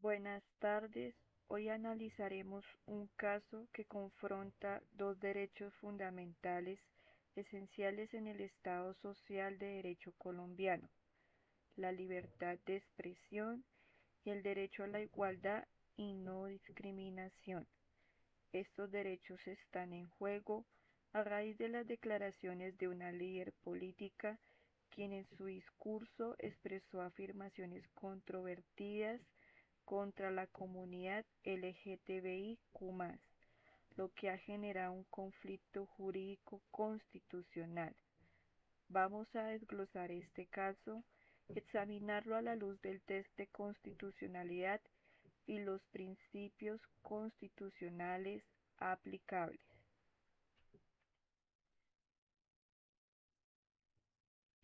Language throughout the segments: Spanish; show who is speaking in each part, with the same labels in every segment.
Speaker 1: Buenas tardes. Hoy analizaremos un caso que confronta dos derechos fundamentales esenciales en el Estado social de derecho colombiano: la libertad de expresión y el derecho a la igualdad y no discriminación. Estos derechos están en juego a raíz de las declaraciones de una líder política quien en su discurso expresó afirmaciones controvertidas contra la comunidad LGTBIQ+, lo que ha generado un conflicto jurídico constitucional. Vamos a desglosar este caso, examinarlo a la luz del test de constitucionalidad y los principios constitucionales aplicables.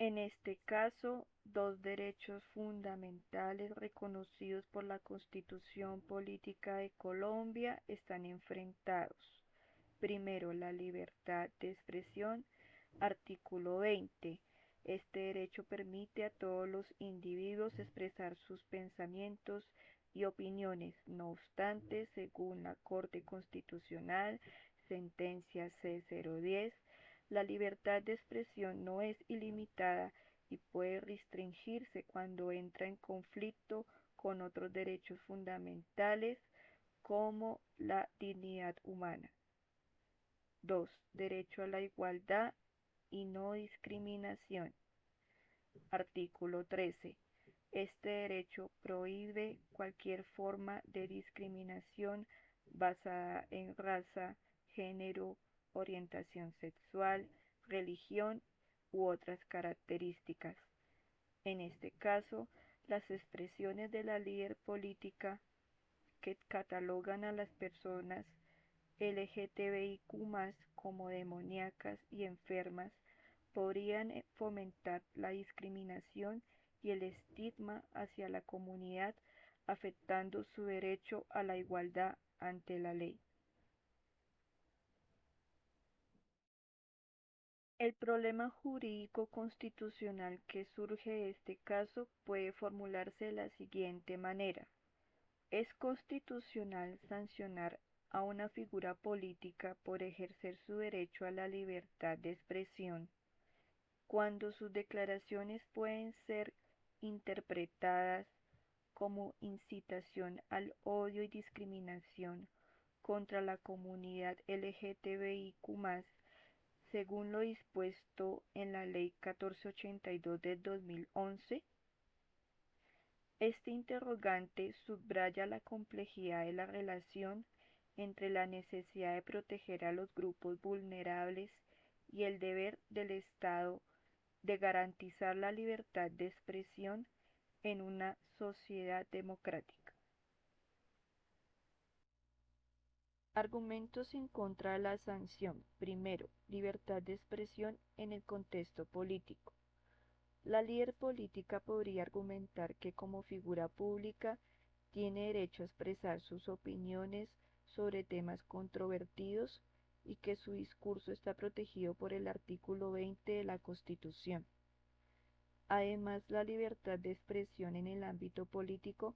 Speaker 1: En este caso, dos derechos fundamentales reconocidos por la Constitución Política de Colombia están enfrentados. Primero, la libertad de expresión, artículo 20. Este derecho permite a todos los individuos expresar sus pensamientos y opiniones. No obstante, según la Corte Constitucional, sentencia C010, la libertad de expresión no es ilimitada y puede restringirse cuando entra en conflicto con otros derechos fundamentales como la dignidad humana. 2. Derecho a la igualdad y no discriminación. Artículo 13. Este derecho prohíbe cualquier forma de discriminación basada en raza, género, orientación sexual, religión u otras características. En este caso, las expresiones de la líder política que catalogan a las personas LGTBIQ+ como demoníacas y enfermas podrían fomentar la discriminación y el estigma hacia la comunidad, afectando su derecho a la igualdad ante la ley. El problema jurídico constitucional que surge de este caso puede formularse de la siguiente manera: ¿es constitucional sancionar a una figura política por ejercer su derecho a la libertad de expresión cuando sus declaraciones pueden ser interpretadas como incitación al odio y discriminación contra la comunidad LGTBIQ+, según lo dispuesto en la Ley 1482 del 2011? Este interrogante subraya la complejidad de la relación entre la necesidad de proteger a los grupos vulnerables y el deber del Estado de garantizar la libertad de expresión en una sociedad democrática. Argumentos en contra de la sanción. Primero, libertad de expresión en el contexto político. La líder política podría argumentar que como figura pública tiene derecho a expresar sus opiniones sobre temas controvertidos y que su discurso está protegido por el artículo 20 de la Constitución. Además, la libertad de expresión en el ámbito político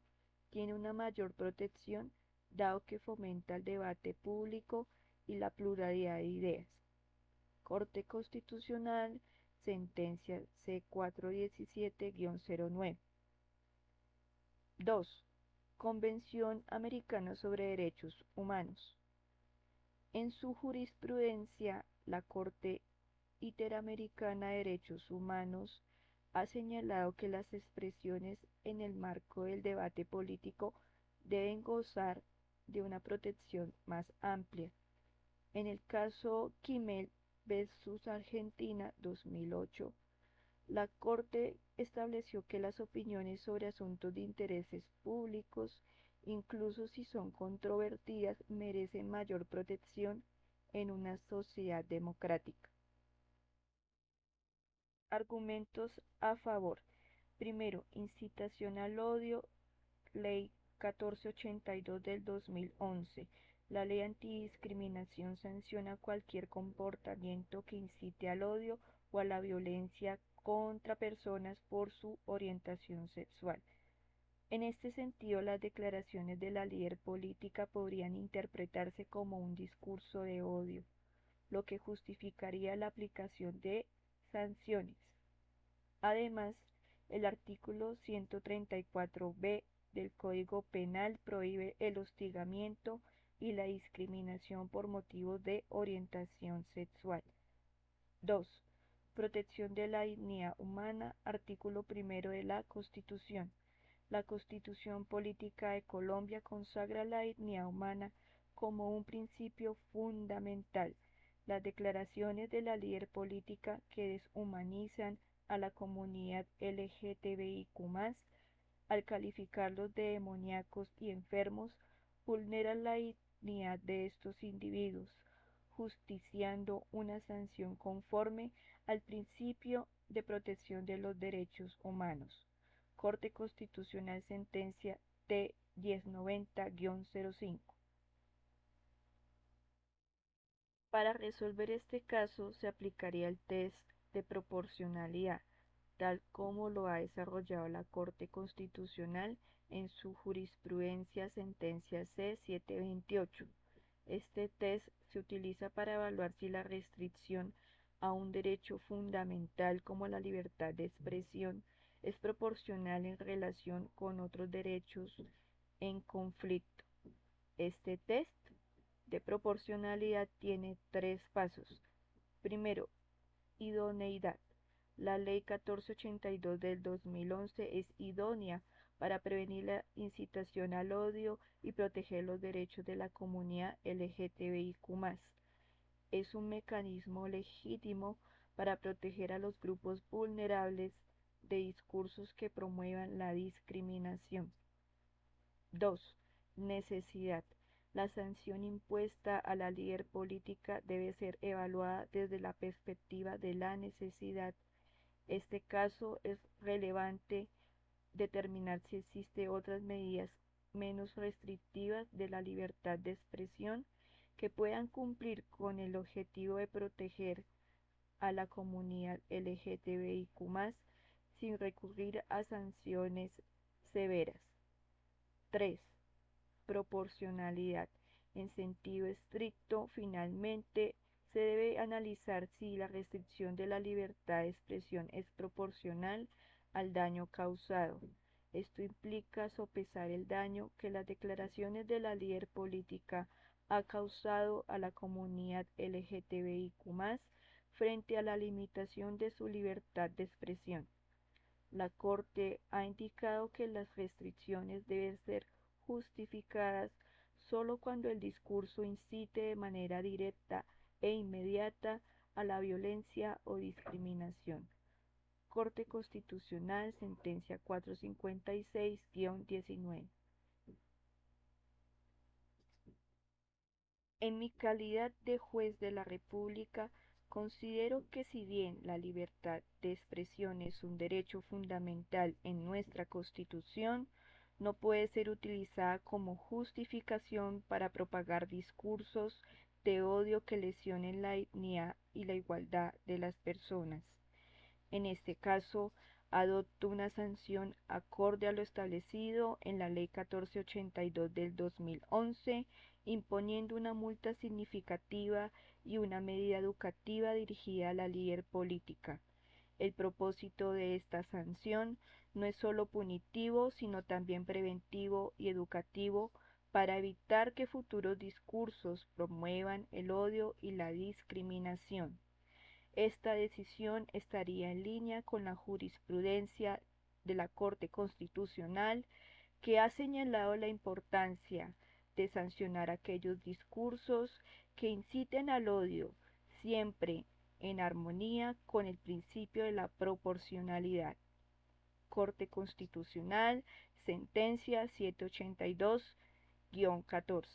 Speaker 1: tiene una mayor protección dado que fomenta el debate público y la pluralidad de ideas. Corte Constitucional, sentencia C417-09. 2. Convención Americana sobre Derechos Humanos. En su jurisprudencia, la Corte Interamericana de Derechos Humanos ha señalado que las expresiones en el marco del debate político deben gozar de una protección más amplia. En el caso Kimel versus Argentina 2008, la Corte estableció que las opiniones sobre asuntos de intereses públicos, incluso si son controvertidas, merecen mayor protección en una sociedad democrática. Argumentos a favor. Primero, incitación al odio, Ley 1482 del 2011. La ley antidiscriminación sanciona cualquier comportamiento que incite al odio o a la violencia contra personas por su orientación sexual. En este sentido, las declaraciones de la líder política podrían interpretarse como un discurso de odio, lo que justificaría la aplicación de sanciones. Además, el artículo 134b del Código Penal prohíbe el hostigamiento y la discriminación por motivos de orientación sexual. 2. Protección de la dignidad humana, artículo primero de la Constitución. La Constitución Política de Colombia consagra la dignidad humana como un principio fundamental. Las declaraciones de la líder política que deshumanizan a la comunidad LGTBIQ+, al calificarlos de demoníacos y enfermos, vulneran la dignidad de estos individuos, justiciando una sanción conforme al principio de protección de los derechos humanos. Corte Constitucional Sentencia T-1090-05. Para resolver este caso se aplicaría el test de proporcionalidad, tal como lo ha desarrollado la Corte Constitucional en su jurisprudencia Sentencia C-728. Este test se utiliza para evaluar si la restricción a un derecho fundamental como la libertad de expresión es proporcional en relación con otros derechos en conflicto. Este test de proporcionalidad tiene tres pasos. Primero, idoneidad. La Ley 1482 del 2011 es idónea para prevenir la incitación al odio y proteger los derechos de la comunidad LGTBIQ+. Es un mecanismo legítimo para proteger a los grupos vulnerables de discursos que promuevan la discriminación. 2. Necesidad. La sanción impuesta a la líder política debe ser evaluada desde la perspectiva de la necesidad. Este caso es relevante determinar si existen otras medidas menos restrictivas de la libertad de expresión que puedan cumplir con el objetivo de proteger a la comunidad LGTBIQ+, sin recurrir a sanciones severas. 3. Proporcionalidad. En sentido estricto, finalmente, se debe analizar si la restricción de la libertad de expresión es proporcional al daño causado. Esto implica sopesar el daño que las declaraciones de la líder política ha causado a la comunidad LGTBIQ+, frente a la limitación de su libertad de expresión. La Corte ha indicado que las restricciones deben ser justificadas solo cuando el discurso incite de manera directa e inmediata a la violencia o discriminación. Corte Constitucional, Sentencia 456-19. En mi calidad de juez de la República, considero que si bien la libertad de expresión es un derecho fundamental en nuestra Constitución, no puede ser utilizada como justificación para propagar discursos de odio que lesionen la dignidad y la igualdad de las personas. En este caso, adopto una sanción acorde a lo establecido en la Ley 1482 del 2011, imponiendo una multa significativa y una medida educativa dirigida a la líder política. El propósito de esta sanción no es solo punitivo, sino también preventivo y educativo para evitar que futuros discursos promuevan el odio y la discriminación. Esta decisión estaría en línea con la jurisprudencia de la Corte Constitucional, que ha señalado la importancia de sancionar aquellos discursos que inciten al odio, siempre en armonía con el principio de la proporcionalidad. Corte Constitucional, Sentencia 782-14.